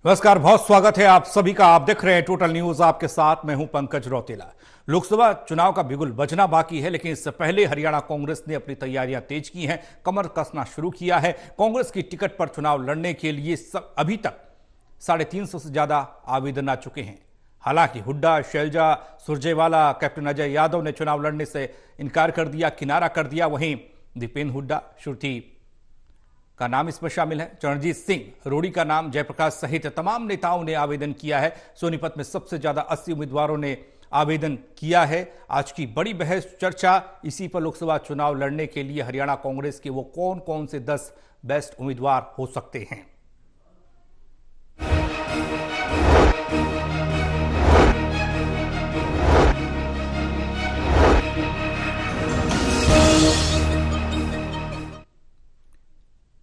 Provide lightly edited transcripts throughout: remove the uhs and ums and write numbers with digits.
नमस्कार, बहुत स्वागत है आप सभी का। आप देख रहे हैं टोटल न्यूज, आपके साथ मैं हूं पंकज रौतेला। लोकसभा चुनाव का बिगुल बजना बाकी है, लेकिन इससे पहले हरियाणा कांग्रेस ने अपनी तैयारियां तेज की हैं, कमर कसना शुरू किया है। कांग्रेस की टिकट पर चुनाव लड़ने के लिए अभी तक 350 से ज्यादा आवेदन आ चुके हैं। हालांकि हुड्डा, शैलजा सुरजेवाला, कैप्टन अजय यादव ने चुनाव लड़ने से इनकार कर दिया, किनारा कर दिया। वहीं दीपेंद्र हुड्डा, श्रुति का नाम इसमें शामिल है, चरणजीत सिंह रोड़ी का नाम, जयप्रकाश सहित तमाम नेताओं ने आवेदन किया है। सोनीपत में सबसे ज्यादा 80 उम्मीदवारों ने आवेदन किया है। आज की बड़ी बहस चर्चा इसी पर लोकसभा चुनाव लड़ने के लिए हरियाणा कांग्रेस के वो कौन कौन से 10 बेस्ट उम्मीदवार हो सकते हैं।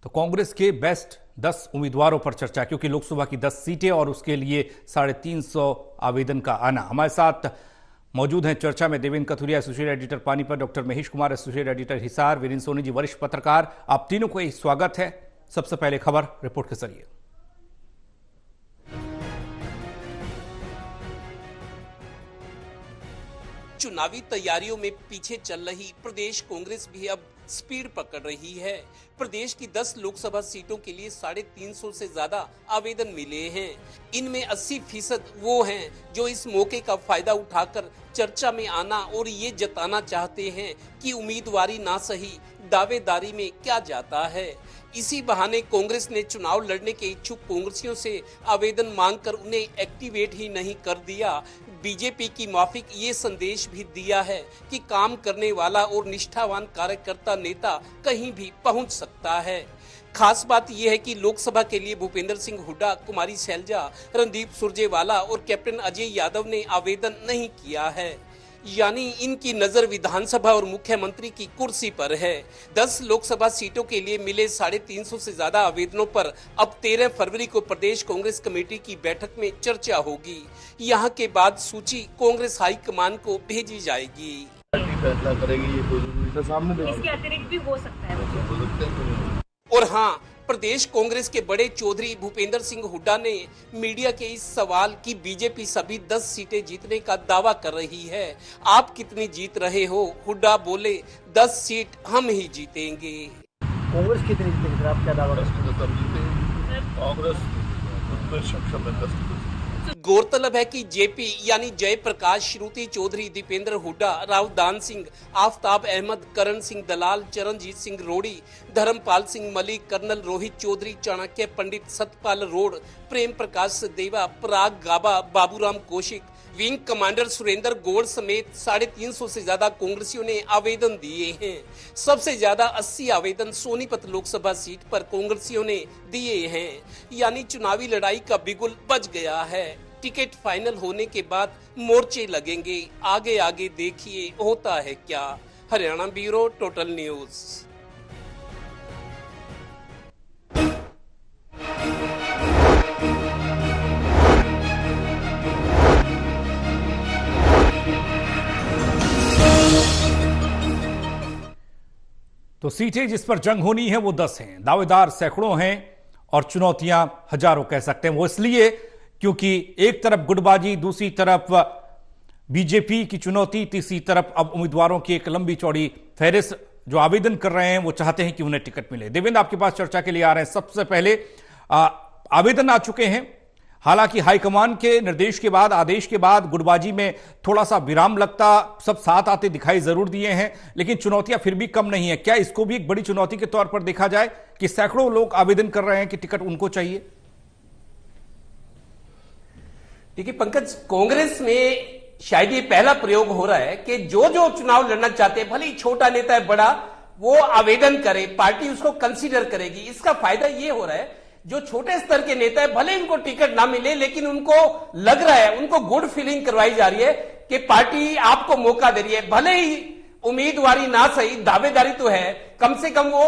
तो कांग्रेस के बेस्ट 10 उम्मीदवारों पर चर्चा, क्योंकि लोकसभा की 10 सीटें और उसके लिए 350 आवेदन का आना। हमारे साथ मौजूद हैं चर्चा में Devendra Kathuria, associate editor Panipat, doctor Mahesh Kumar, associate editor Hisar, Virendra Soni ji, वरिष्ठ पत्रकार। आप तीनों को स्वागत है। सबसे पहले खबर रिपोर्ट के जरिए। चुनावी तैयारियों में पीछे चल रही प्रदेश कांग्रेस भी अब स्पीड पकड़ रही है। प्रदेश की 10 लोकसभा सीटों के लिए 350 से ज्यादा आवेदन मिले हैं। इनमें 80% वो हैं जो इस मौके का फायदा उठाकर चर्चा में आना और ये जताना चाहते हैं कि उम्मीदवारी ना सही, दावेदारी में क्या जाता है। इसी बहाने कांग्रेस ने चुनाव लड़ने के इच्छुक कांग्रेसियों से आवेदन मांगकर उन्हें एक्टिवेट ही नहीं कर दिया। बीजेपी की माफिक ये संदेश भी दिया है कि काम करने वाला और निष्ठावान कार्यकर्ता नेता कहीं भी पहुंच सकता है। खास बात यह है कि लोकसभा के लिए भूपेंद्र सिंह हुड्डा, कुमारी शैलजा, रणदीप सुरजेवाला और कैप्टन अजय यादव ने आवेदन नहीं किया है, यानी इनकी नजर विधानसभा और मुख्यमंत्री की कुर्सी पर है। 10 लोकसभा सीटों के लिए मिले 350 से ज्यादा आवेदनों पर अब 13 फरवरी को प्रदेश कांग्रेस कमेटी की बैठक में चर्चा होगी। यहां के बाद सूची कांग्रेस हाईकमान को भेजी जाएगी। फैसला करेगी, ये सामने इसके अतिरिक्त भी हो सकता है। और हाँ, प्रदेश कांग्रेस के बड़े चौधरी भूपेंद्र सिंह हुड्डा ने मीडिया के इस सवाल की बीजेपी सभी 10 सीटें जीतने का दावा कर रही है, आप कितनी जीत रहे हो? हुड्डा बोले 10 सीट हम ही जीतेंगे। कांग्रेस कितनी जीतेगी? आप क्या दावा करते हैं? कांग्रेस सक्षम है। गौरतलब है कि जेपी यानी जयप्रकाश, श्रुति चौधरी, दीपेंद्र हुड्डा, रावदान सिंह, आफ्ताब अहमद, करण सिंह दलाल, चरणजीत सिंह रोड़ी, धर्मपाल सिंह मलिक, कर्नल रोहित चौधरी, चाणक्य पंडित, सतपाल रोड, प्रेम प्रकाश देवा, पराग गाबा, बाबूराम कौशिक, विंग कमांडर सुरेंद्र गौड़ समेत 350 से ज्यादा कांग्रेसियों ने आवेदन दिए हैं। सबसे ज्यादा 80 आवेदन सोनीपत लोकसभा सीट पर कांग्रेसियों ने दिए हैं, यानी चुनावी लड़ाई का बिगुल बज गया है। टिकट फाइनल होने के बाद मोर्चे लगेंगे। आगे आगे देखिए होता है क्या। Haryana bureau, total news. तो सीटें जिस पर जंग होनी है वो 10 हैं, दावेदार सैकड़ों हैं और चुनौतियां हजारों कह सकते हैं। वो इसलिए क्योंकि एक तरफ गुटबाजी, दूसरी तरफ बीजेपी की चुनौती, तीसरी तरफ अब उम्मीदवारों की एक लंबी चौड़ी फहरिस्त। जो आवेदन कर रहे हैं वो चाहते हैं कि उन्हें टिकट मिले। देवेंद्र आपके पास चर्चा के लिए आ रहे हैं। सबसे पहले आवेदन आ चुके हैं, हालांकि हाईकमान के निर्देश के बाद, आदेश के बाद गुटबाजी में थोड़ा सा विराम लगता, सब साथ आते दिखाई जरूर दिए हैं, लेकिन चुनौतियां फिर भी कम नहीं है। क्या इसको भी एक बड़ी चुनौती के तौर पर देखा जाए कि सैकड़ों लोग आवेदन कर रहे हैं कि टिकट उनको चाहिए? देखिए पंकज, कांग्रेस में शायद ये पहला प्रयोग हो रहा है कि जो जो चुनाव लड़ना चाहते हैं, भले ही छोटा नेता है बड़ा, वो आवेदन करे, पार्टी उसको कंसीडर करेगी। इसका फायदा ये हो रहा है जो छोटे स्तर के नेता है, भले इनको टिकट ना मिले, लेकिन उनको लग रहा है, उनको गुड फीलिंग करवाई जा रही है कि पार्टी आपको मौका दे रही है। भले ही उम्मीदवारी ना सही, दावेदारी तो है, कम से कम वो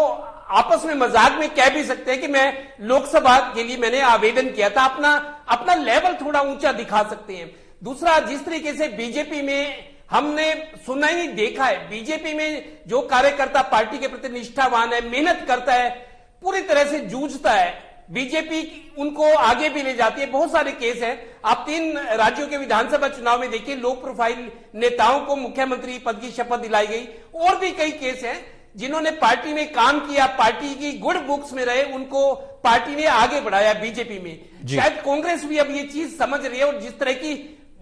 आपस में मजाक में कह भी सकते हैं कि मैं लोकसभा के लिए मैंने आवेदन किया था, अपना लेवल थोड़ा ऊंचा दिखा सकते हैं। दूसरा, जिस तरीके से बीजेपी में हमने सुना ही देखा है, बीजेपी में जो कार्यकर्ता पार्टी के प्रति निष्ठावान है, मेहनत करता है, पूरी तरह से जूझता है, बीजेपी उनको आगे भी ले जाती है। बहुत सारे केस हैं, आप 3 राज्यों के विधानसभा चुनाव में देखिए, लो प्रोफाइल नेताओं को मुख्यमंत्री पद की शपथ दिलाई गई। और भी कई केस हैं जिन्होंने पार्टी में काम किया, पार्टी की गुड बुक्स में रहे, उनको पार्टी ने आगे बढ़ाया बीजेपी में। शायद कांग्रेस भी अब ये चीज समझ रही है, और जिस तरह की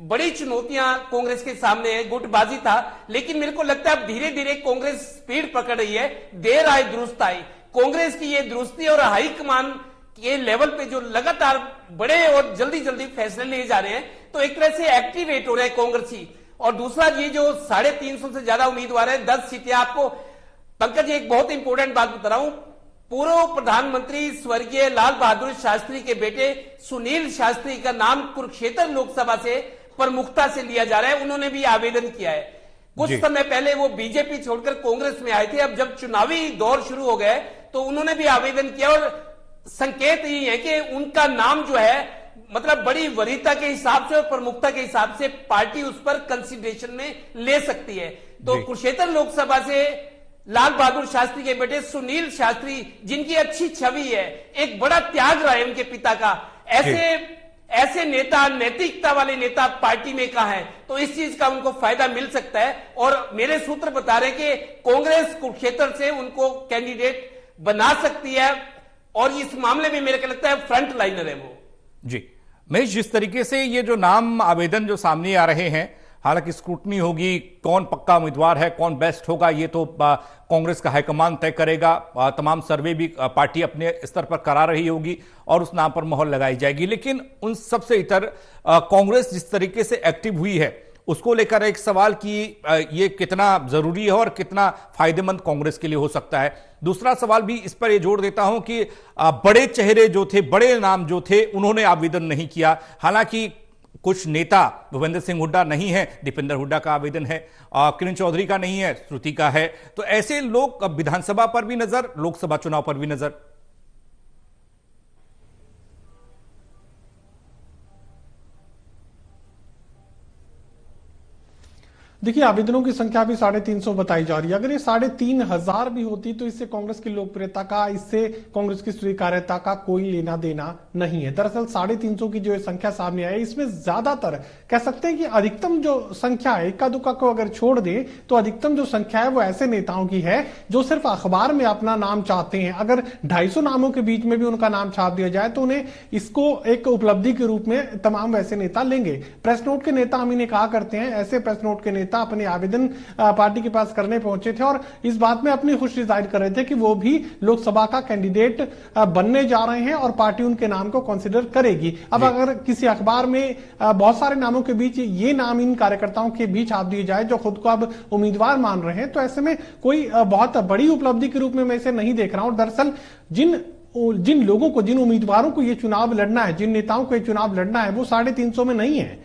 बड़ी चुनौतियां कांग्रेस के सामने है, गुटबाजी था, लेकिन मेरे को लगता है अब धीरे धीरे कांग्रेस स्पीड पकड़ रही है। देर आए दुरुस्त आई। कांग्रेस की ये दुरुस्ती और हाईकमान के लेवल पे जो लगातार बड़े और जल्दी जल्दी फैसले लिए जा रहे हैं, तो एक तरह से एक्टिवेट हो रहे हैं कांग्रेसी। और दूसरा, ये जो 350 से ज्यादा उम्मीदवार है, 10 सीटें। आपको पंकज एक बहुत इंपॉर्टेंट बात बता रहा हूं, पूर्व प्रधानमंत्री स्वर्गीय लाल बहादुर शास्त्री के बेटे सुनील शास्त्री का नाम कुरुक्षेत्र लोकसभा से प्रमुखता से लिया जा रहा है। उन्होंने भी आवेदन किया है। कुछ समय पहले वो बीजेपी छोड़कर कांग्रेस में आए थे। अब जब चुनावी दौर शुरू हो गए तो उन्होंने भी आवेदन किया, और संकेत ये है कि उनका नाम जो है, मतलब बड़ी वरीयता के हिसाब से और प्रमुखता के हिसाब से पार्टी उस पर कंसिडरेशन में ले सकती है। तो कुरुक्षेत्र लोकसभा से लाल बहादुर शास्त्री के बेटे सुनील शास्त्री, जिनकी अच्छी छवि है, एक बड़ा त्याग रहा है उनके पिता का, ऐसे नेता, नैतिकता वाले नेता पार्टी में कहां है, तो इस चीज का उनको फायदा मिल सकता है। और मेरे सूत्र बता रहे कि कांग्रेस कुरुक्षेत्र से उनको कैंडिडेट बना सकती है, और इस मामले में मेरे को लगता है फ्रंट लाइनर है वो। जी महेश, जिस तरीके से ये जो नाम आवेदन जो सामने आ रहे हैं, हालांकि स्क्रूटनी होगी, कौन पक्का उम्मीदवार है, कौन बेस्ट होगा, ये तो कांग्रेस का हाईकमान तय करेगा। तमाम सर्वे भी पार्टी अपने स्तर पर करा रही होगी और उस नाम पर मोहर लगाई जाएगी। लेकिन उन सबसे इतर कांग्रेस जिस तरीके से एक्टिव हुई है, उसको लेकर एक सवाल कि ये कितना जरूरी है और कितना फायदेमंद कांग्रेस के लिए हो सकता है। दूसरा सवाल भी इस पर ये जोड़ देता हूं कि बड़े चेहरे जो थे, बड़े नाम जो थे, उन्होंने आवेदन नहीं किया। हालांकि कुछ नेता, भूपेंद्र सिंह हुड्डा नहीं है, दीपेंद्र हुड्डा का आवेदन है, किरण चौधरी का नहीं है, श्रुति का है। तो ऐसे लोग विधानसभा पर भी नजर, लोकसभा चुनाव पर भी नजर। देखिए, आवेदनों की संख्या भी 350 बताई जा रही है। अगर ये 3500 भी होती तो इससे कांग्रेस की लोकप्रियता का, इससे कांग्रेस की स्वीकार्यता का कोई लेना देना नहीं है। दरअसल 350 की जो संख्या सामने आई, इसमें ज्यादातर कह सकते हैं कि अधिकतम जो संख्या है, इक्का दुक्का को अगर छोड़ दे तो अधिकतम जो संख्या है वो ऐसे नेताओं की है जो सिर्फ अखबार में अपना नाम चाहते हैं। अगर 250 नामों के बीच में भी उनका नाम छाप दिया जाए तो उन्हें इसको एक उपलब्धि के रूप में तमाम वैसे नेता लेंगे। प्रेस नोट के नेता हम इन्हें कहा करते हैं। ऐसे प्रेस नोट के नेता अपने आवेदन पार्टी के पास करने पहुंचे थे और इस बात में अपनी खुशी जाहिर कर रहे थे कि वो भी लोकसभा का कैंडिडेट बनने जा रहे हैं और पार्टी उनके नाम को कंसीडर करेगी। अब अगर किसी अखबार में बहुत सारे नामों के बीच ये नाम इन कार्यकर्ताओं के बीच छाप दिए जाए जो खुद को अब उम्मीदवार मान रहे हैं, तो ऐसे में कोई बहुत बड़ी उपलब्धि के रूप में मैं इसे नहीं देख रहा हूं। दरअसल जिन लोगों को, जिन उम्मीदवारों को ये चुनाव लड़ना है, जिन नेताओं को ये चुनाव लड़ना है, वो 350 में नहीं है।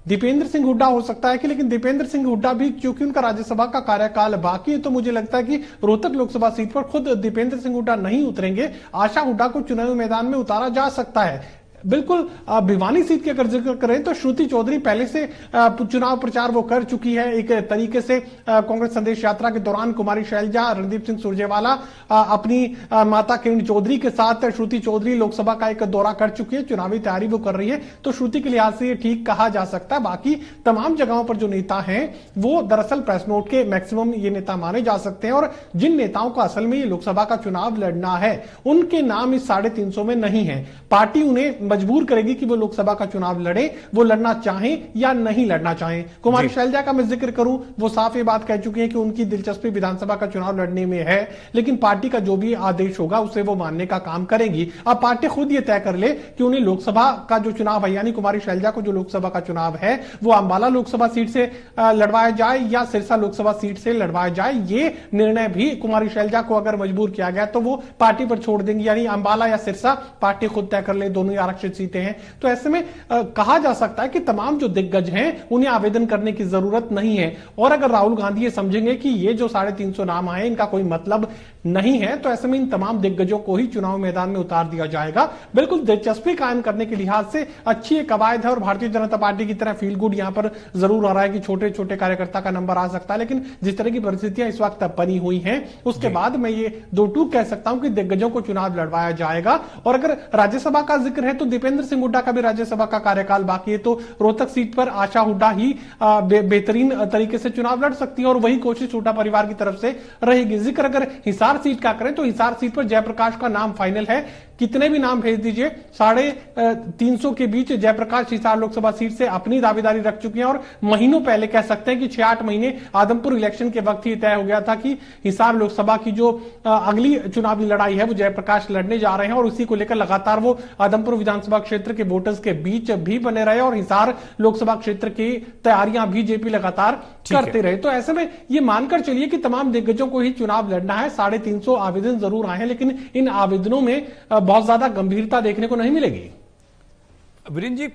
दीपेंद्र सिंह हुड्डा हो सकता है कि, लेकिन दीपेंद्र सिंह हुड्डा भी क्योंकि उनका राज्यसभा का कार्यकाल बाकी है, तो मुझे लगता है कि रोहतक लोकसभा सीट पर खुद दीपेंद्र सिंह हुड्डा नहीं उतरेंगे। आशा हुड्डा को चुनावी मैदान में उतारा जा सकता है। बिल्कुल भिवानी सीट के अगर जिक्र करें तो श्रुति चौधरी पहले से चुनाव प्रचार वो कर चुकी है। एक तरीके से कांग्रेस संदेश यात्रा के दौरान कुमारी शैलजा, रणदीप सिंह सुरजेवाला अपनी माता किरण चौधरी के साथ श्रुति चौधरी लोकसभा का एक दौरा कर चुकी है, चुनावी तैयारी वो कर रही है, तो श्रुति के लिहाज से ये ठीक कहा जा सकता है। बाकी तमाम जगहों पर जो नेता हैं वो दरअसल प्रेस नोट के मैक्सिमम ये नेता माने जा सकते हैं, और जिन नेताओं को असल में ये लोकसभा का चुनाव लड़ना है उनके नाम इस 350 में नहीं है। पार्टी उन्हें मजबूर करेगी कि वो लोकसभा का चुनाव लड़े, वो लड़ना चाहें या नहीं लड़ना चाहें। कुमारी शैलजा का मैं जिक्र करूं, वो साफ ये बात कह चुकी हैं कि उनकी दिलचस्पी विधानसभा का चुनाव लड़ने में है, लेकिन पार्टी का जो भी आदेश होगा उसे वो मानने का काम करेंगी। अब पार्टी खुद ये तय कर ले कि उन्हें लोकसभा का जो चुनाव है, यानी कुमारी शैलजा को जो लोकसभा का चुनाव है वो अंबाला लोकसभा सीट से लड़वाया जाए या सिरसा लोकसभा सीट से लड़वाया जाए। ये निर्णय भी कुमारी शैलजा को अगर मजबूर किया गया तो वो पार्टी पर छोड़ देंगी, यानी अंबाला या सिरसा पार्टी खुद तय कर ले, दोनों ही आरक्षण आरक्षित सीटें हैं। तो ऐसे में कहा जा सकता है कि तमाम जो दिग्गज हैं उन्हें आवेदन करने की जरूरत नहीं है। और अगर राहुल गांधी ये समझेंगे कि ये जो 350 नाम आए इनका कोई मतलब नहीं है, तो ऐसे में इन तमाम दिग्गजों को ही चुनाव मैदान में उतार दिया जाएगा। बिल्कुल दिलचस्पी कायम करने के लिहाज से अच्छी एक कवायद है और भारतीय जनता पार्टी की तरह फील गुड यहां पर जरूर आ रहा है कि छोटे छोटे कार्यकर्ता का नंबर आ सकता है, लेकिन जिस तरह की परिस्थितियां इस वक्त बनी हुई हैं उसके बाद मैं ये दो टूक कह सकता हूं कि दिग्गजों को चुनाव लड़वाया जाएगा। और अगर राज्यसभा का जिक्र है तो दीपेंद्र सिंह हुड्डा का भी राज्यसभा का कार्यकाल बाकी है, तो रोहतक सीट पर आशा हुड्डा ही बेहतरीन तरीके से चुनाव लड़ सकती है और वही कोशिश हुड्डा परिवार की तरफ से रहेगी। जिक्र अगर हिसार सीट का करें तो हिसार सीट पर जयप्रकाश का नाम फाइनल है। कितने भी नाम भेज दीजिए, 350 के बीच जयप्रकाश हिसार लोकसभा सीट से अपनी दावेदारी रख चुके हैं और महीनों पहले कह सकते हैं कि 6-8 महीने आदमपुर इलेक्शन के वक्त ही तय हो गया था कि हिसार लोकसभा की जो अगली चुनावी लड़ाई है वो जयप्रकाश लड़ने जा रहे हैं और उसी को लेकर लगातार वो आदमपुर विधानसभा क्षेत्र के वोटर्स के बीच भी बने रहे और हिसार लोकसभा क्षेत्र की तैयारियां भी जेपी लगातार करते रहे। तो ऐसे में ये मानकर चलिए कि तमाम दिग्गजों को ही चुनाव लड़ना है। 350 आवेदन जरूर आए हैं, लेकिन इन आवेदनों में बहुत ज्यादा गंभीरता देखने को नहीं मिलेगी। वीरेंद्र जी,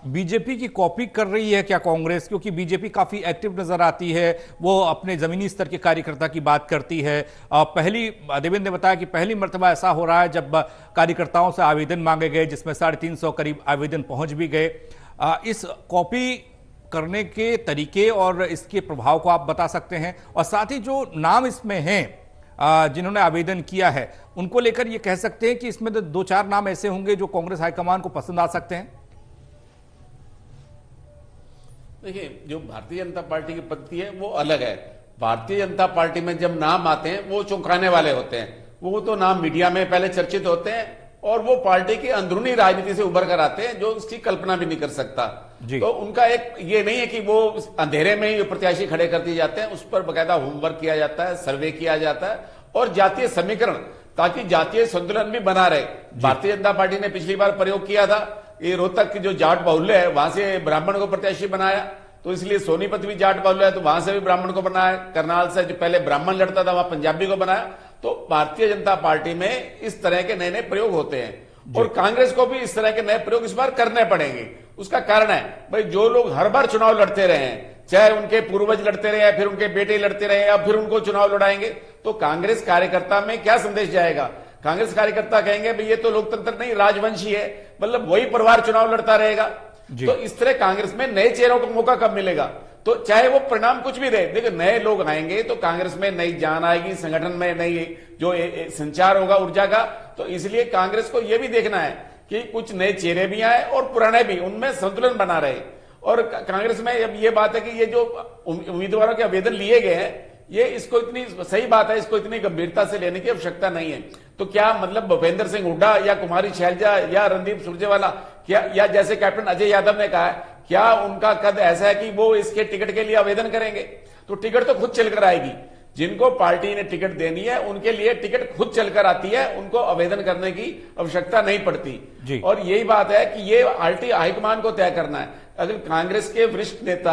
बीजेपी की कॉपी कर रही है क्या कांग्रेस? क्योंकि बीजेपी काफी एक्टिव नजर आती है, वो अपने जमीनी स्तर के कार्यकर्ता की बात करती है। देवेंद्र ने बताया कि पहली मर्तबा ऐसा हो रहा है जब कार्यकर्ताओं से आवेदन मांगे गए, जिसमें 350 करीब आवेदन पहुंच भी गए। इस कॉपी करने के तरीके और इसके प्रभाव को आप बता सकते हैं, और साथ ही जो नाम इसमें हैं जिन्होंने आवेदन किया है उनको लेकर ये कह सकते हैं कि इसमें 2-4 नाम ऐसे होंगे जो कांग्रेस हाईकमान को पसंद आ सकते हैं। देखिए, जो भारतीय जनता पार्टी की पद्धति है वो अलग है। भारतीय जनता पार्टी में जब नाम आते हैं वो चौंकाने वाले होते हैं। वो तो नाम मीडिया में पहले चर्चित होते हैं और वो पार्टी की अंदरूनी राजनीति से उभर कर आते हैं जो उसकी कल्पना भी नहीं कर सकता। तो उनका एक ये नहीं है कि वो अंधेरे में ही प्रत्याशी खड़े कर दिए जाते हैं, उस पर बकायदा होमवर्क किया जाता है, सर्वे किया जाता है और जातीय समीकरण, ताकि जातीय संतुलन भी बना रहे। भारतीय जनता पार्टी ने पिछली बार प्रयोग किया था, ये रोहतक की जो जाट बाहुल्य है वहां से ब्राह्मण को प्रत्याशी बनाया, तो इसलिए सोनीपत भी जाट बाहुल्य है तो वहां से भी ब्राह्मण को बनाया। करनाल से जो पहले ब्राह्मण लड़ता था वहां पंजाबी को बनाया। तो भारतीय जनता पार्टी में इस तरह के नए नए प्रयोग होते हैं और कांग्रेस को भी इस तरह के नए प्रयोग इस बार करने पड़ेंगे। उसका कारण है भाई, जो लोग हर बार चुनाव लड़ते रहे हैं, चाहे उनके पूर्वज लड़ते रहे या फिर उनके बेटे लड़ते रहे या फिर उनको चुनाव लड़ाएंगे, तो कांग्रेस कार्यकर्ता में क्या संदेश जाएगा? कांग्रेस कार्यकर्ता कहेंगे भाई ये तो लोकतंत्र नहीं, राजवंशी है, मतलब वही परिवार चुनाव लड़ता रहेगा। तो इस तरह कांग्रेस में नए चेहरों को मौका कब मिलेगा? तो चाहे वो परिणाम कुछ भी रहे, देखिए नए लोग आएंगे तो कांग्रेस में नई जान आएगी, संगठन में नई जो संचार होगा ऊर्जा का। तो इसलिए कांग्रेस को यह भी देखना है कि कुछ नए चेहरे भी आए और पुराने भी, उनमें संतुलन बना रहे। और कांग्रेस में अब ये बात है कि ये जो उम्मीदवारों के आवेदन लिए गए हैं, ये इसको इतनी सही बात है, इसको इतनी गंभीरता से लेने की आवश्यकता नहीं है। तो क्या मतलब भूपेंद्र सिंह हुड्डा या कुमारी शैलजा या रणदीप सुरजेवाला क्या, या जैसे कैप्टन अजय यादव ने कहा है, क्या उनका कद ऐसा है कि वो इसके टिकट के लिए आवेदन करेंगे? तो टिकट तो खुद चलकर आएगी। जिनको पार्टी ने टिकट देनी है उनके लिए टिकट खुद चलकर आती है, उनको आवेदन करने की आवश्यकता नहीं पड़ती। और यही बात है कि ये पार्टी हाईकमान को तय करना है। अगर कांग्रेस के वरिष्ठ नेता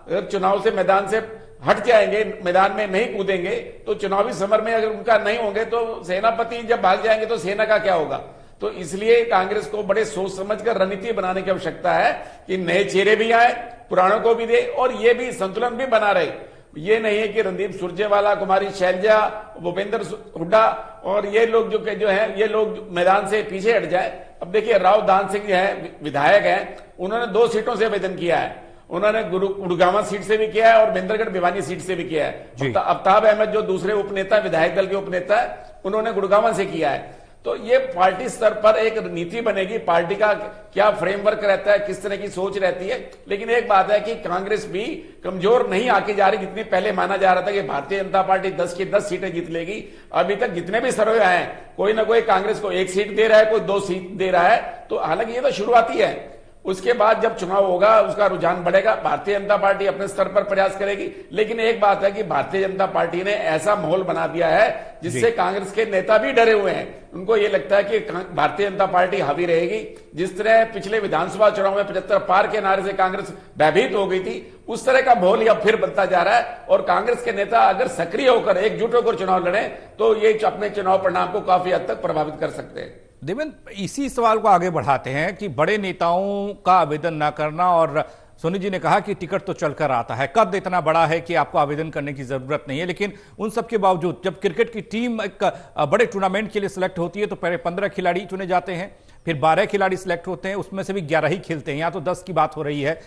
अगर चुनाव से मैदान से हट जाएंगे, मैदान में नहीं कूदेंगे, तो चुनावी समर में अगर उनका नहीं होंगे तो सेनापति जब भाग जाएंगे तो सेना का क्या होगा? तो इसलिए कांग्रेस को बड़े सोच समझकर रणनीति बनाने की आवश्यकता है कि नए चेहरे भी आए, पुरानों को भी दे और ये भी संतुलन भी बना रहे। ये नहीं है कि रणदीप सुरजेवाला, कुमारी शैलजा, भूपेंद्र हुड्डा और ये लोग जो है ये लोग मैदान से पीछे हट जाए। अब देखिए, राव दान सिंह है, विधायक हैं, उन्होंने 2 सीटों से आवेदन किया है। उन्होंने गुड़गांव सीट से भी किया है और महेंद्रगढ़ भिवानी सीट से भी किया है। अफ्ताब अहमद जो दूसरे उपनेता, विधायक दल के उपनेता है, उन्होंने गुड़गांव से किया है। तो ये पार्टी स्तर पर एक नीति बनेगी, पार्टी का क्या फ्रेमवर्क रहता है, किस तरह की सोच रहती है। लेकिन एक बात है कि कांग्रेस भी कमजोर नहीं आके जा रही, जितनी पहले माना जा रहा था कि भारतीय जनता पार्टी 10 की 10 सीटें जीत लेगी। अभी तक जितने भी सर्वे आए हैं, कोई ना कोई कांग्रेस को 1 सीट दे रहा है, कोई 2 सीट दे रहा है। तो हालांकि ये तो शुरुआती है, उसके बाद जब चुनाव होगा उसका रुझान बढ़ेगा। भारतीय जनता पार्टी अपने स्तर पर प्रयास करेगी। लेकिन एक बात है कि भारतीय जनता पार्टी ने ऐसा माहौल बना दिया है जिससे कांग्रेस के नेता भी डरे हुए हैं। उनको ये लगता है कि भारतीय जनता पार्टी हावी रहेगी। जिस तरह पिछले विधानसभा चुनाव में 75 पार के नारे से कांग्रेस भयभीत हो गई थी, उस तरह का माहौल अब फिर बनता जा रहा है। और कांग्रेस के नेता अगर सक्रिय होकर एकजुट होकर चुनाव लड़े तो ये अपने चुनाव परिणाम को काफी हद तक प्रभावित कर सकते हैं। देवेंद्र, इसी सवाल को आगे बढ़ाते हैं कि बड़े नेताओं का आवेदन ना करना, और सोनी जी ने कहा कि टिकट तो चलकर आता है, कद इतना बड़ा है कि आपको आवेदन करने की जरूरत नहीं है, लेकिन उन सब के बावजूद जब क्रिकेट की टीम एक बड़े टूर्नामेंट के लिए सिलेक्ट होती है तो पहले 15 खिलाड़ी चुने जाते हैं, फिर 12 खिलाड़ी सिलेक्ट होते हैं, उसमें से भी 11 ही खेलते हैं, यहाँ तो 10 की बात हो रही है।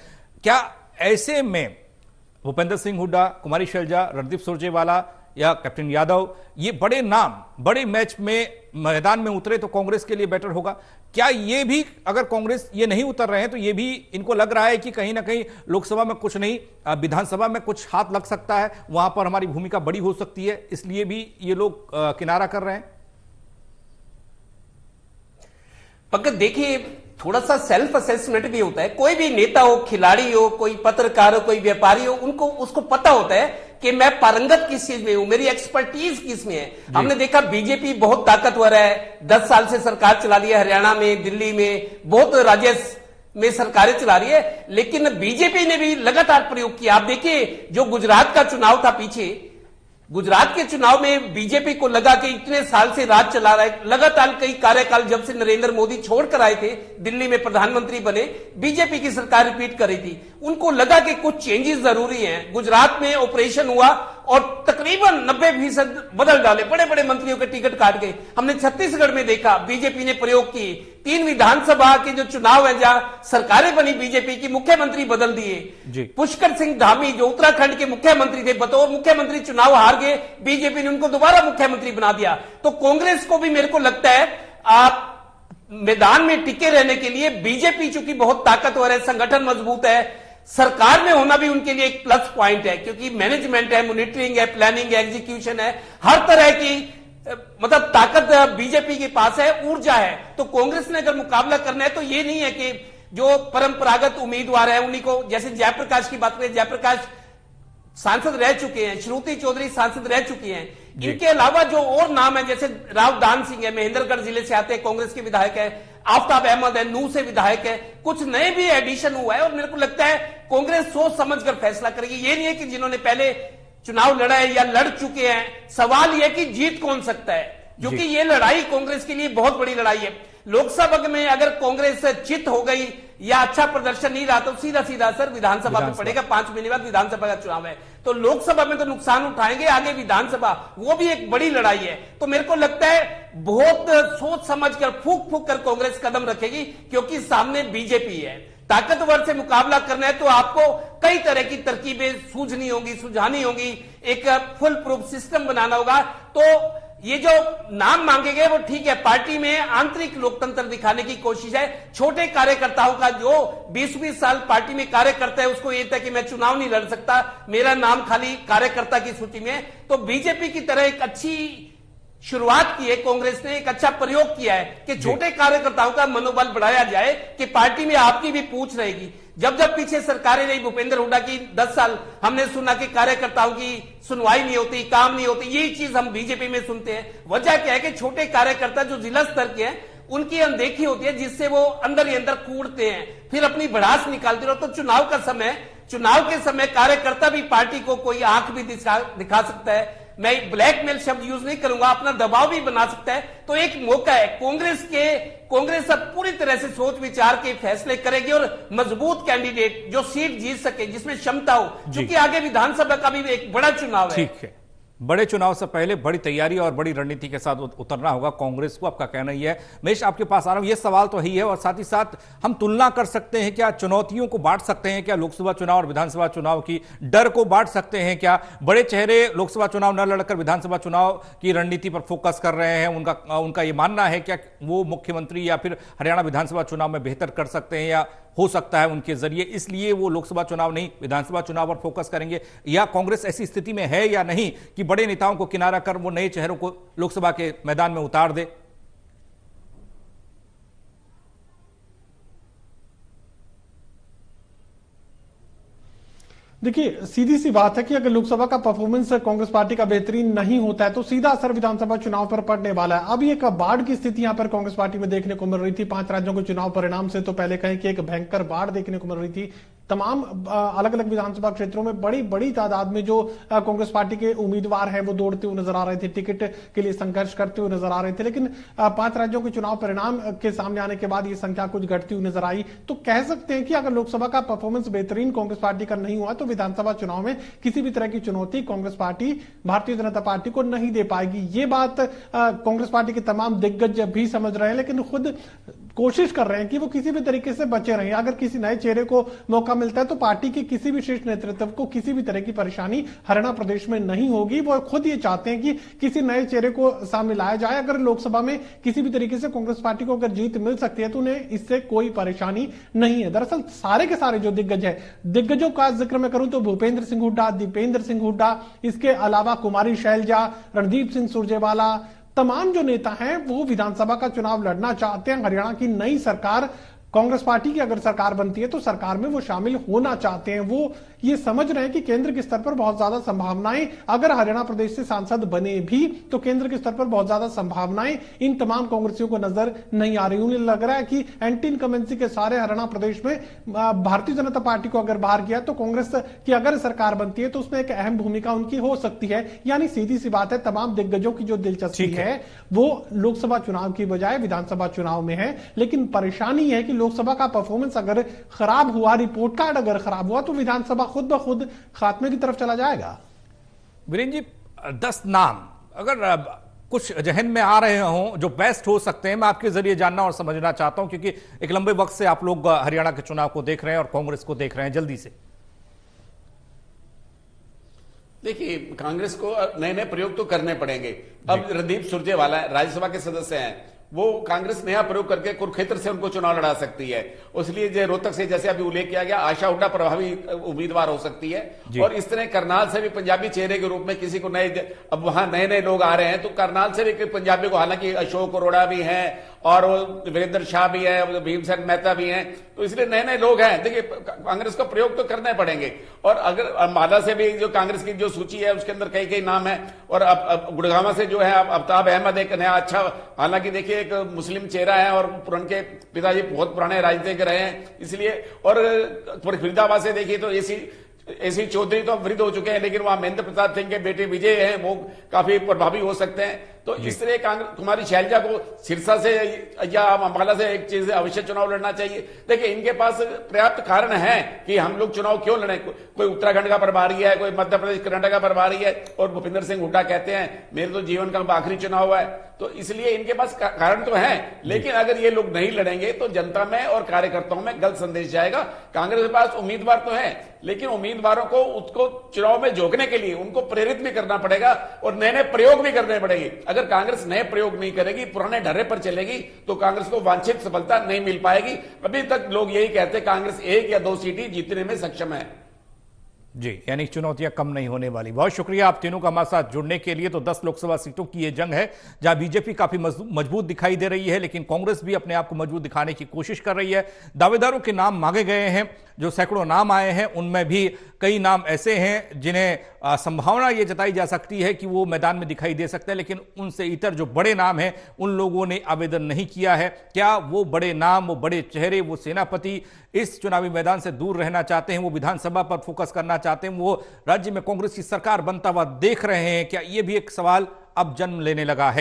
क्या ऐसे में भूपेंद्र सिंह हुड्डा, कुमारी शैलजा, रणदीप सुरजेवाला या कैप्टन यादव, ये बड़े नाम बड़े मैच में मैदान में उतरे तो कांग्रेस के लिए बेटर होगा? क्या ये भी, अगर कांग्रेस ये नहीं उतर रहे हैं तो ये भी इनको लग रहा है कि कहीं ना कहीं लोकसभा में कुछ नहीं, विधानसभा में कुछ हाथ लग सकता है, वहां पर हमारी भूमिका बड़ी हो सकती है, इसलिए भी ये लोग किनारा कर रहे हैं? पंकज, देखिए, थोड़ा सा सेल्फ असेसमेंट भी होता है। कोई भी नेता हो, खिलाड़ी हो, कोई पत्रकार हो, कोई व्यापारी हो, उनको उसको पता होता है कि मैं पारंगत किस चीज में हूं, मेरी एक्सपर्टीज किस में है। हमने देखा बीजेपी बहुत ताकतवर है, 10 साल से सरकार चला रही है, हरियाणा में, दिल्ली में, बहुत राज्य में सरकारें चला रही है, लेकिन बीजेपी ने भी लगातार प्रयोग किया। आप देखिए, जो गुजरात का चुनाव था पीछे, गुजरात के चुनाव में बीजेपी को लगा कि इतने साल से राज चला रहा है, लगातार कई कार्यकाल जब से नरेंद्र मोदी छोड़कर आए थे, दिल्ली में प्रधानमंत्री बने, बीजेपी की सरकार रिपीट कर रही थी। उनको लगा कि कुछ चेंजेस जरूरी हैं। गुजरात में ऑपरेशन हुआ और तकरीबन 90% बदल डाले, बड़े बड़े मंत्रियों के टिकट काट गए। हमने छत्तीसगढ़ में देखा, बीजेपी ने प्रयोग की, 3 विधानसभा के जो चुनाव है जहां सरकारें बनी बीजेपी की, मुख्यमंत्री बदल दिए। पुष्कर सिंह धामी जो उत्तराखंड के मुख्यमंत्री थे, बतौर मुख्यमंत्री चुनाव हार गए, बीजेपी ने उनको दोबारा मुख्यमंत्री बना दिया। तो कांग्रेस को भी मेरे को लगता है आप मैदान में टिके रहने के लिए, बीजेपी चूंकि बहुत ताकतवर है, संगठन मजबूत है, सरकार में होना भी उनके लिए एक प्लस पॉइंट है, क्योंकि मैनेजमेंट है, मॉनिटरिंग है, प्लानिंग है, एग्जीक्यूशन है, हर तरह की मतलब ताकत बीजेपी के पास है, ऊर्जा है। तो कांग्रेस ने अगर मुकाबला करना है तो ये नहीं है कि जो परंपरागत उम्मीदवार है उन्हीं को, जैसे जयप्रकाश की बात करें, जयप्रकाश सांसद रह चुके हैं, श्रुति चौधरी सांसद रह चुकी हैं, इनके अलावा जो और नाम है, जैसे राव दान सिंह है, महेंद्रगढ़ जिले से आते हैं, कांग्रेस के विधायक है, आफ्ताब अहमद है, नूह से विधायक है, कुछ नए भी एडिशन हुआ है। और मेरे को लगता है कांग्रेस सोच समझकर फैसला करेगी। ये नहीं है कि जिन्होंने पहले चुनाव लड़ा है या लड़ चुके हैं, सवाल यह कि जीत कौन सकता है, क्योंकि ये लड़ाई कांग्रेस के लिए बहुत बड़ी लड़ाई है। लोकसभा में अगर कांग्रेस चित हो गई या अच्छा प्रदर्शन नहीं रहा तो सीधा सीधा असर विधानसभा में पड़ेगा। 5 महीने बाद विधानसभा का चुनाव है, तो लोकसभा में तो नुकसान उठाएंगे, आगे विधानसभा वो भी एक बड़ी लड़ाई है। तो मेरे को लगता है बहुत सोच समझकर, फूक फूक कर कांग्रेस कदम रखेगी, क्योंकि सामने बीजेपी है। ताकतवर से मुकाबला करना है तो आपको कई तरह की तरकीबें सूझनी होंगी, सुझानी होंगी, एक फुल प्रूफ सिस्टम बनाना होगा। तो ये जो नाम मांगे गए वो ठीक है, पार्टी में आंतरिक लोकतंत्र दिखाने की कोशिश है। छोटे कार्यकर्ताओं का जो 20-20 साल पार्टी में कार्य करता है, उसको ये था कि मैं चुनाव नहीं लड़ सकता, मेरा नाम खाली कार्यकर्ता की सूची में। तो बीजेपी की तरह एक अच्छी शुरुआत की है कांग्रेस ने, एक अच्छा प्रयोग किया है कि छोटे कार्यकर्ताओं का मनोबल बढ़ाया जाए कि पार्टी में आपकी भी पूछ रहेगी। जब जब पीछे सरकारें रही भूपेंद्र हुड्डा की 10 साल, हमने सुना कि कार्यकर्ताओं की सुनवाई नहीं होती, काम नहीं होती, यही चीज हम बीजेपी में सुनते हैं। वजह क्या है कि छोटे कार्यकर्ता जो जिला स्तर के हैं उनकी अनदेखी होती है, जिससे वो अंदर ही अंदर कूदते हैं, फिर अपनी भड़ास निकालते रहो। तो चुनाव के समय कार्यकर्ता भी पार्टी को कोई आंख भी दिखा सकता है, मैं ब्लैकमेल शब्द यूज नहीं करूंगा, अपना दबाव भी बना सकता है। तो एक मौका है कांग्रेस अब पूरी तरह से सोच विचार के फैसले करेगी और मजबूत कैंडिडेट जो सीट जीत सके, जिसमें क्षमता हो, क्योंकि आगे विधानसभा का भी एक बड़ा चुनाव है। ठीक है, बड़े चुनाव से पहले बड़ी तैयारी और बड़ी रणनीति के साथ उतरना होगा कांग्रेस को, आपका कहना ही है। महेश, आपके पास आ रहा हूं, यह सवाल तो ही है, और साथ ही साथ हम तुलना कर सकते हैं क्या, चुनौतियों को बांट सकते हैं क्या, लोकसभा चुनाव और विधानसभा चुनाव की डर को बांट सकते हैं क्या? बड़े चेहरे लोकसभा चुनाव न लड़कर विधानसभा चुनाव की रणनीति पर फोकस कर रहे हैं, उनका यह मानना है क्या वो मुख्यमंत्री या फिर हरियाणा विधानसभा चुनाव में बेहतर कर सकते हैं, या हो सकता है उनके जरिए, इसलिए वो लोकसभा चुनाव नहीं विधानसभा चुनाव पर फोकस करेंगे? या कांग्रेस ऐसी स्थिति में है या नहीं कि बड़े नेताओं को किनारा कर वो नए चेहरों को लोकसभा के मैदान में उतार दे? देखिए, सीधी सी बात है कि अगर लोकसभा का परफॉर्मेंस कांग्रेस पार्टी का बेहतरीन नहीं होता है तो सीधा असर विधानसभा चुनाव पर पड़ने वाला है। अब एक बाढ़ की स्थिति यहां पर कांग्रेस पार्टी में देखने को मिल रही थी। 5 राज्यों के चुनाव परिणाम से तो पहले कहें कि एक भयंकर बाढ़ देखने को मिल रही थी। तमाम अलग अलग विधानसभा क्षेत्रों में बड़ी बड़ी तादाद में जो कांग्रेस पार्टी के उम्मीदवार हैं वो दौड़ते हुए नजर आ रहे थे, टिकट के लिए संघर्ष करते हुए नजर आ रहे थे। लेकिन 5 राज्यों के चुनाव परिणाम के सामने आने के बाद ये संख्या कुछ घटती हुई नजर आई। तो कह सकते हैं कि अगर लोकसभा का परफॉर्मेंस बेहतरीन कांग्रेस पार्टी का नहीं हुआ तो विधानसभा चुनाव में किसी भी तरह की चुनौती कांग्रेस पार्टी भारतीय जनता पार्टी को नहीं दे पाएगी। ये बात कांग्रेस पार्टी के तमाम दिग्गज भी समझ रहे हैं, लेकिन खुद कोशिश कर रहे हैं कि वो किसी भी तरीके से बचे रहें। अगर किसी नए चेहरे को मौका मिलता है तो पार्टी के किसी भी शीर्ष नेतृत्व को किसी भी तरह की परेशानी हरियाणा प्रदेश में नहीं होगी। वो खुद ये चाहते हैं कि किसी नए चेहरे को सामने लाया जाए। अगर लोकसभा में किसी भी तरीके से कांग्रेस पार्टी को अगर जीत मिल सकती है तो उन्हें इससे कोई परेशानी नहीं है। दरअसल सारे के सारे जो दिग्गज है, दिग्गजों का जिक्र मैं करूं तो भूपेंद्र सिंह हुड्डा, दीपेंद्र सिंह हुड्डा, इसके अलावा कुमारी शैलजा, रणदीप सिंह सुरजेवाला, तमाम जो नेता हैं वो विधानसभा का चुनाव लड़ना चाहते हैं। हरियाणा की नई सरकार, कांग्रेस पार्टी की अगर सरकार बनती है तो सरकार में वो शामिल होना चाहते हैं। वो ये समझ रहे हैं कि केंद्र के स्तर पर बहुत ज्यादा संभावनाएं, अगर हरियाणा प्रदेश से सांसद बने भी तो केंद्र के स्तर पर बहुत ज्यादा संभावनाएं इन तमाम कांग्रेसियों को नजर नहीं आ रही। उन्हें लग रहा है कि एंटी इनकमेंसी के सारे हरियाणा प्रदेश में भारतीय जनता पार्टी को अगर बाहर किया तो कांग्रेस की अगर सरकार बनती है तो उसमें एक अहम भूमिका उनकी हो सकती है। यानी सीधी सी बात है, तमाम दिग्गजों की जो दिलचस्पी है वो लोकसभा चुनाव की बजाय विधानसभा चुनाव में है। लेकिन परेशानी है कि लोकसभा का परफॉर्मेंस अगर खराब हुआ, रिपोर्ट कार्ड अगर खराब हुआ तो विधानसभा खुद ब खुद खात्मे की तरफ चला जाएगा। वीरेंद्र जी, 10 नाम अगर कुछ जहन में आ रहे हों जो बेस्ट हो सकते हैं, मैं आपके जरिए जानना और समझना चाहता हूं, क्योंकि एक लंबे वक्त से आप लोग हरियाणा के चुनाव को देख रहे हैं और कांग्रेस को देख रहे हैं। जल्दी से देखिए, कांग्रेस को नए नए प्रयोग तो करने पड़ेंगे। अब रणदीप सुरजेवाला राज्यसभा के सदस्य हैं, वो कांग्रेस नया प्रयोग करके कुरुक्षेत्र से उनको चुनाव लड़ा सकती है। इसलिए रोहतक से जैसे अभी उल्लेख किया गया, आशा हुड्डा प्रभावी उम्मीदवार हो सकती है। और इस तरह करनाल से भी पंजाबी चेहरे के रूप में किसी को नए, अब वहां नए नए लोग आ रहे हैं तो करनाल से भी पंजाबी को, हालांकि अशोक अरोड़ा भी हैं और वीरेंद्र शाह भी है, भीमसेन मेहता भी हैं, तो इसलिए नए नए लोग हैं। देखिए, कांग्रेस का प्रयोग तो करने पड़ेंगे। और अगर अम्बाला से भी जो कांग्रेस की जो सूची है उसके अंदर कई कई नाम है। और अब गुड़गांव से जो है अफ्ताब अहमद एक नया अच्छा, हालांकि देखिए एक मुस्लिम चेहरा है और उनके पिताजी बहुत पुराने राजनीतिक रहे हैं, इसलिए। और फरीदाबाद से देखिए तो एसी चौधरी तो वृद्ध हो चुके हैं, लेकिन वहां महेंद्र प्रताप सिंह के बेटे विजय हैं, वो काफी प्रभावी हो सकते हैं। तो इस तरह कांग्रेस, कुमारी शैलजा को सिरसा से या अम्बाला से एक चीज अवश्य चुनाव लड़ना चाहिए। देखिए, इनके पास पर्याप्त कारण है कि हम लोग चुनाव क्यों लड़े। कोई उत्तराखंड का प्रभारी है, कोई मध्य प्रदेश कर्नाटक का प्रभारी है, और भूपेंद्र सिंह हुड्डा कहते हैं मेरे तो जीवन का आखिरी चुनाव है। तो इसलिए इनके पास कारण तो है, लेकिन अगर ये लोग नहीं लड़ेंगे तो जनता में और कार्यकर्ताओं में गलत संदेश जाएगा। कांग्रेस के पास उम्मीदवार तो है, लेकिन उम्मीदवारों को उसको चुनाव में झोंकने के लिए उनको प्रेरित भी करना पड़ेगा और नए नए प्रयोग भी करने पड़ेंगे। अगर कांग्रेस नए प्रयोग नहीं करेगी, पुराने ढर्रे पर चलेगी, तो कांग्रेस को वांछित सफलता नहीं मिल पाएगी। अभी तक लोग यही कहते हैं कांग्रेस 1 या 2 सीटें जीतने में सक्षम है। जी, यानी चुनौतियां कम नहीं होने वाली। बहुत शुक्रिया आप तीनों का हमारे साथ जुड़ने के लिए। तो 10 लोकसभा सीटों की यह जंग है जहां बीजेपी काफी मजबूत दिखाई दे रही है, लेकिन कांग्रेस भी अपने आप को मजबूत दिखाने की कोशिश कर रही है। दावेदारों के नाम मांगे गए हैं, जो सैकड़ों नाम आए हैं उनमें भी कई नाम ऐसे हैं जिन्हें संभावना यह जताई जा सकती है कि वो मैदान में दिखाई दे सकते हैं, लेकिन उनसे इतर जो बड़े नाम हैं उन लोगों ने आवेदन नहीं किया है। क्या वो बड़े नाम, वो बड़े चेहरे, वो सेनापति इस चुनावी मैदान से दूर रहना चाहते हैं, वो विधानसभा पर फोकस करना चाहते हैं, वो राज्य में कांग्रेस की सरकार बनता हुआ देख रहे हैं? क्या ये भी एक सवाल अब जन्म लेने लगा है?